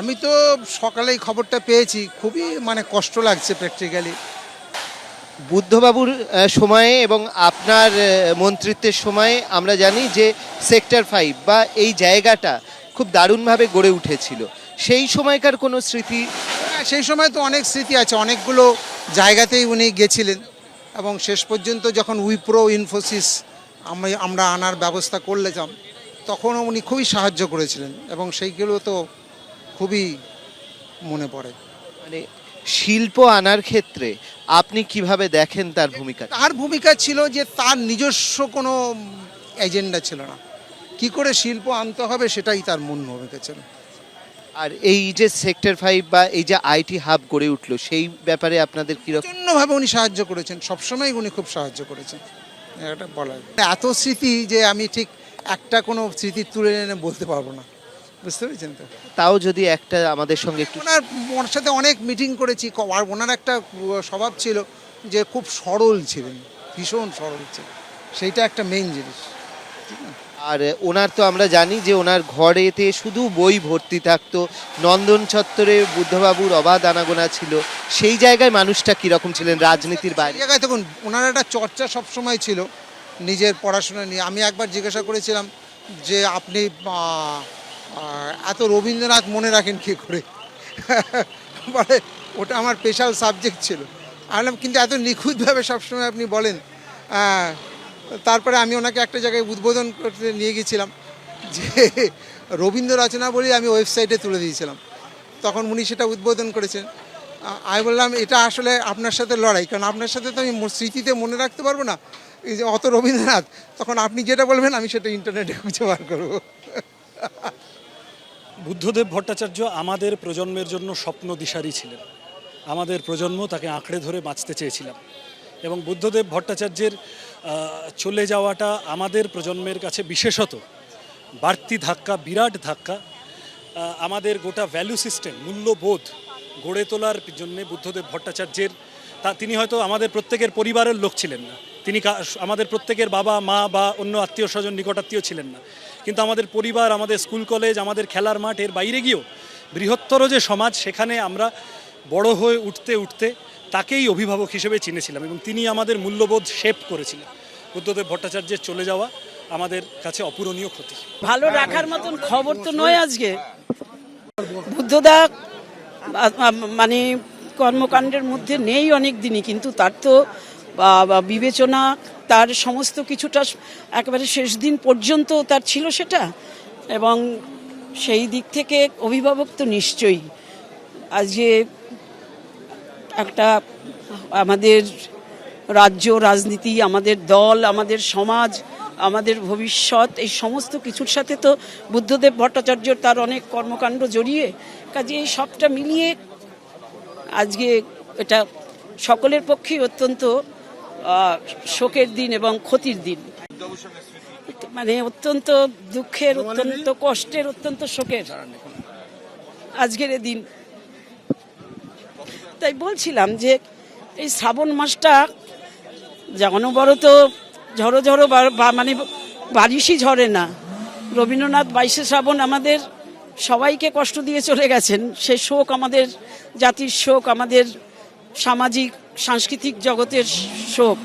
আমি তো সকালেই খবরটা পেয়েছি, খুবই মানে কষ্ট লাগছে প্র্যাকটিক্যালি। বুদ্ধবাবুর সময়ে এবং আপনার মন্ত্রিত্বের সময়ে আমরা জানি যে সেক্টর 5 বা এই জায়গাটা খুব দারুণভাবে গড়ে উঠেছিল। সেই সময়কার কোনো স্মৃতি? হ্যাঁ, সেই সময় তো অনেক স্মৃতি আছে, অনেকগুলো জায়গাতেই উনি গেছিলেন এবং শেষ পর্যন্ত যখন উইপ্রো ইনফোসিস আমরা আনার ব্যবস্থা করলাম, তখনও উনি খুবই সাহায্য করেছিলেন এবং সেইগুলো তো খুবই মনে পড়ে। মানে শিল্প আনার ক্ষেত্রে আপনি কিভাবে দেখেন তার ভূমিকা? তার ভূমিকা ছিল যে তার নিজস্ব কোনো এজেন্ডা ছিল না, কি করে শিল্প আনতে হবে সেটাই তার মূল ভূমিকা ছিল। আর এই যে সেক্টর 5 বা এই যে আইটি হাব গড়ে উঠলো, সেই ব্যাপারে আপনাদের কিরকম? প্রচণ্ডভাবে উনি সাহায্য করেছেন, সবসময় উনি খুব সাহায্য করেছেন, এটা বলার। এত স্মৃতি যে আমি ঠিক একটা কোনো স্মৃতি তুলে এনে বলতে পারবো না, বুঝতে পেরেছেন তো। তাও যদি একটা আমাদের সঙ্গে একটু। ওনার সাথে অনেক মিটিং করেছি, আর ওনার একটা স্বভাব ছিল যে খুব সরল ছিলেন, ভীষণ সরল ছিলেন, সেইটা একটা মেইন জিনিস। আর ওনার তো আমরা জানি যে ওনার ঘরেতে শুধু বই ভর্তি থাকতো, নন্দন চত্বরে বুদ্ধবাবুর অবাধ আনাগোনা ছিল। সেই জায়গায় মানুষটা কিরকম ছিলেন রাজনীতির এই বাইরে? জায়গায় তখন ওনার একটা চর্চা সবসময় ছিল নিজের পড়াশোনা নিয়ে। আমি একবার জিজ্ঞাসা করেছিলাম যে আপনি এত রবীন্দ্রনাথ মনে রাখেন কী করে? বলে ওটা আমার স্পেশাল সাবজেক্ট ছিল। আমি বললাম কিন্তু এত নিখুঁতভাবে সবসময় আপনি বলেন। তারপরে আমি ওনাকে একটা জায়গায় উদ্বোধন করতে নিয়ে গিয়েছিলাম, যে রবীন্দ্র রচনা বলেই আমি ওয়েবসাইটে তুলে দিয়েছিলাম, তখন উনি সেটা উদ্বোধন করেছেন। আমি বললাম এটা আসলে আপনার সাথে লড়াই, কারণ আপনার সাথে তো আমি স্মৃতিতে মনে রাখতে পারবো না এই যে অত রবীন্দ্রনাথ, তখন আপনি যেটা বলবেন আমি সেটা ইন্টারনেটে খুঁজে বার করবো। বুদ্ধদেব ভট্টাচার্য আমাদের প্রজন্মের জন্য স্বপ্ন দিশারি ছিলেন। আমাদের প্রজন্ম তাকে আঁকড়ে ধরে বাঁচতে চেয়েছিলাম এবং বুদ্ধদেব ভট্টাচার্যের চলে যাওয়াটা আমাদের প্রজন্মের কাছে বিশেষত বাড়তি ধাক্কা, বিরাট ধাক্কা। আমাদের গোটা ভ্যালু সিস্টেম, মূল্যবোধ গড়ে তোলার জন্যে বুদ্ধদেব ভট্টাচার্যের তিনি হয়তো আমাদের প্রত্যেকের পরিবারের লোক ছিলেন না, তিনি আমাদের প্রত্যেকের বাবা মা বা অন্য আত্মীয় স্বজন নিকটাত্মীয় ছিলেন না, কিন্তু আমাদের পরিবার, আমাদের স্কুল কলেজ, আমাদের খেলার মাঠ, এর বাইরে গিয়েও বৃহত্তর যে সমাজ, সেখানে আমরা বড় হয়ে উঠতে উঠতে তাকেই অভিভাবক হিসেবে চিনেছিলাম এবং তিনি আমাদের মূল্যবোধ শেপ করেছিলেন। বুদ্ধদেব ভট্টাচার্যের চলে যাওয়া আমাদের কাছে অপূরণীয় ক্ষতি। ভালো রাখার মতন খবর তো নয় আজকে। বুদ্ধদা মানে কর্মকাণ্ডের মধ্যে নেই অনেক দিনই, কিন্তু তার তো বিবেচনা, তার সমস্ত কিছুটা একেবারে শেষ দিন পর্যন্ত তার ছিল সেটা, এবং সেই দিক থেকে অভিভাবক তো নিশ্চয়ই। আজকে একটা আমাদের রাজ্য রাজনীতি, আমাদের দল, আমাদের সমাজ, আমাদের ভবিষ্যৎ, এই সমস্ত কিছুর সাথে তো বুদ্ধদেব ভট্টাচার্য তার অনেক কর্মকাণ্ড জড়িয়ে, কাজে এই সবটা মিলিয়ে আজকে এটা সকলের পক্ষেই অত্যন্ত শোকের দিন এবং ক্ষতির দিন, মানে অত্যন্ত দুঃখের, অত্যন্ত কষ্টের, অত্যন্ত শোকের আজকের এই দিন। তাই বলছিলাম যে এই শ্রাবণ মাসটা যা অনবরত ঝড়ো ঝড়ো, মানে বারিশই ঝরে না। রবীন্দ্রনাথ 22শে শ্রাবণ আমাদের সবাইকে কষ্ট দিয়ে চলে গেছেন, সে শোক আমাদের জাতির শোক, আমাদের সামাজিক সাংস্কৃতিক জগতের শোক।